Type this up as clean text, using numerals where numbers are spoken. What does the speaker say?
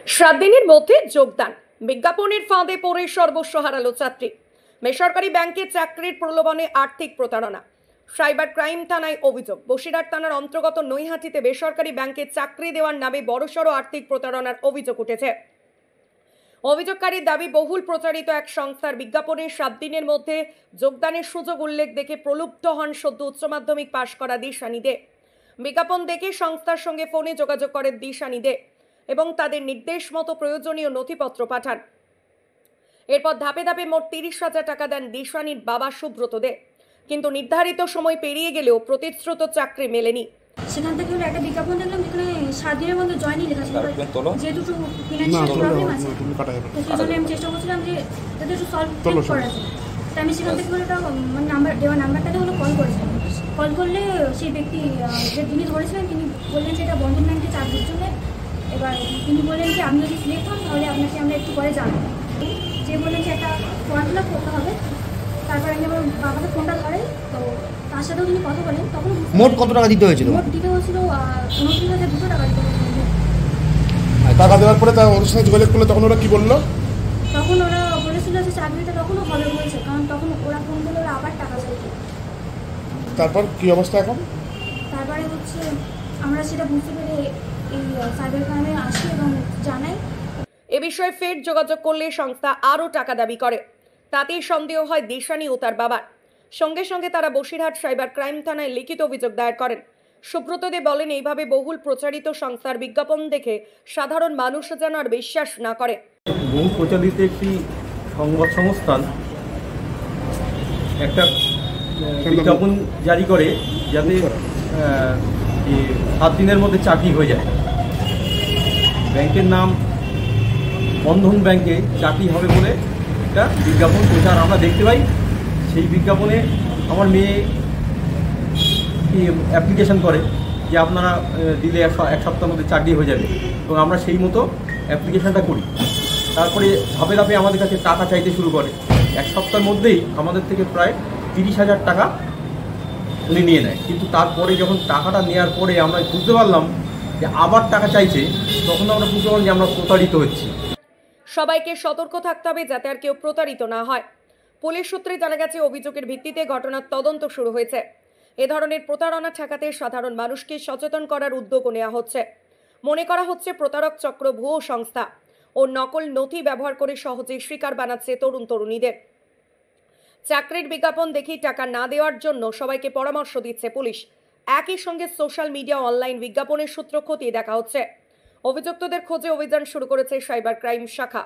7 দিনের মধ্যে যোগদান, বিজ্ঞাপনের ফাঁদে পড়ে সর্বস্ব হারালো ছাত্রী। বেসরকারি ব্যাংকে চাকরির প্রলোভনে আর্থিক প্রতারণা। সাইবার ক্রাইম থানায় অভিযোগ। বসিরহাট থানার অন্তর্গত নৈহাটিতে বেসরকারি ব্যাংকে চাকরি দেওয়ার নামে বড়সড় আর্থিক প্রতারণার অভিযোগ উঠেছে। অভিযোগকারীর দাবি, বহুল প্রচারিত এক সংস্থার বিজ্ঞাপনে 7 দিনের মধ্যে যোগদানের সুযোগ উল্লেখ দেখে প্রলুব্ধ হন সদ্য উচ্চ মাধ্যমিক পাশ করা দিশানি দে। বিজ্ঞাপন দেখে সংস্থার সঙ্গে ফোনে যোগাযোগ করেন দিশানি দে এবং তাদের নির্দেশ মতো প্রয়োজনীয় নথিপত্র পাঠান। এরপর ধাপে ধাপে মোট 30,000 টাকা দেন দিশানির বাবা সুব্রত দে। কিন্তু নির্ধারিত সময় পেরিয়ে গেলেও প্রতিশ্রুত চাকরি মেলেনি। সেখান থেকে হলো একটা বিজ্ঞাপন দেখলাম যেখানে 7 দিনের মধ্যে জয়েনিং লেখা ছিল, যেহেতু একটু ফিনান্সিয়াল প্রবলেম আছে তো সেই জন্য আমি চেষ্টা করছিলাম যে যাতে একটু সলভ করা যায়। তো আমি সেখান থেকে হলো মানে নাম্বারটাতে হলো কল করেছিলাম। কল করলে সেই ব্যক্তি যে যিনি ধরেছিলেন তিনি বললেন যে এটা বন্ধন ব্যাংকে চাকরির জন্য। এবার তিনি বললেন যে আপনি যদি সিলেক্ট হন তাহলে আপনাকে আমরা একটু পরে জানাবো। যে বললেন যে একটা ফর্ম ফিল আপ করতে হবে। তারপর আমি আমার বাবাকে ফোনটা ধরে, তো তার সাথেও তিনি কথা বলেন। তখন মোট কত টাকা দিতে হয়েছিল? মোট দিতে হয়েছিল 29,200 টাকা দিতে হয়েছিল। টাকা দেওয়ার পরে তার ওর সাথে যোগাযোগ করলে তখন ওরা কি বললো? তখন ওরা বলেছিল যে চাকরিটা তখনও হবে বলছে, কারণ তখন ওরা ফোন করলে ওরা আবার টাকা চাইছে। তারপর কি অবস্থা এখন? তারপরে হচ্ছে আমরা সেটা বুঝতে পেরে এই সাইবার ক্রাইমে আসি এবং জানাই। এ বিষয়ে ফের যোগাযোগ করলে সংস্থা আরও টাকা দাবি করে। তাতেই সন্দেহ হয় দিশানি ও তার বাবার। সঙ্গে সঙ্গে তারা বসিরহাট সাইবার ক্রাইম থানায় লিখিত অভিযোগ দায়ের করেন। সুব্রত দে বলেন, এইভাবে বহুল প্রচারিত সংস্থার বিজ্ঞাপন দেখে সাধারণ মানুষ যেন আর বিশ্বাস না করে। বহু প্রচারিত একটি সংবাদ সংস্থান একটা বিজ্ঞাপন জারি করে যাতে 7 দিনের মধ্যে চাকরি হয়ে যায়। ব্যাংকের নাম বন্ধন ব্যাংকে চাকরি হবে বলে একটা বিজ্ঞাপন প্রচার আমরা দেখতে পাই। সেই বিজ্ঞাপনে আমার মেয়ে অ্যাপ্লিকেশন করে যে আপনারা দিলে এক সপ্তাহের মধ্যে চাকরি হয়ে যাবে, এবং আমরা সেই মতো অ্যাপ্লিকেশনটা করি। তারপরে ধাপে ধাপে আমাদের কাছে টাকা চাইতে শুরু করে। এক সপ্তাহের মধ্যেই আমাদের থেকে প্রায় 30,000 টাকা উনি নিয়ে নেয়। কিন্তু তারপরে যখন টাকাটা নেওয়ার পরে আমরা বুঝতে পারলাম যে আবার টাকা চাইছে, তখন আমরা বুঝতে পারলাম যে আমরা প্রতারিত হচ্ছি। সবাইকে সতর্ক থাকতে হবে যাতে আর কেউ প্রতারিত না হয়। পুলিশ সূত্রে জানা গেছে, অভিযোগের ভিত্তিতে ঘটনার তদন্ত শুরু হয়েছে। এ ধরনের প্রতারণা ঠেকাতে সাধারণ মানুষকে সচেতন করার উদ্যোগও নেওয়া হচ্ছে। মনে করা হচ্ছে প্রতারক চক্র ভুয়ো সংস্থা ও নকল নথি ব্যবহার করে সহজেই শিকার বানাচ্ছে তরুণ তরুণীদের। চাকরির বিজ্ঞাপন দেখেই টাকা না দেওয়ার জন্য সবাইকে পরামর্শ দিচ্ছে পুলিশ। একই সঙ্গে সোশ্যাল মিডিয়া অনলাইন বিজ্ঞাপনের সূত্র খতিয়ে দেখা হচ্ছে। অভিযুক্তদের খোঁজে অভিযান শুরু করেছে সাইবার ক্রাইম শাখা।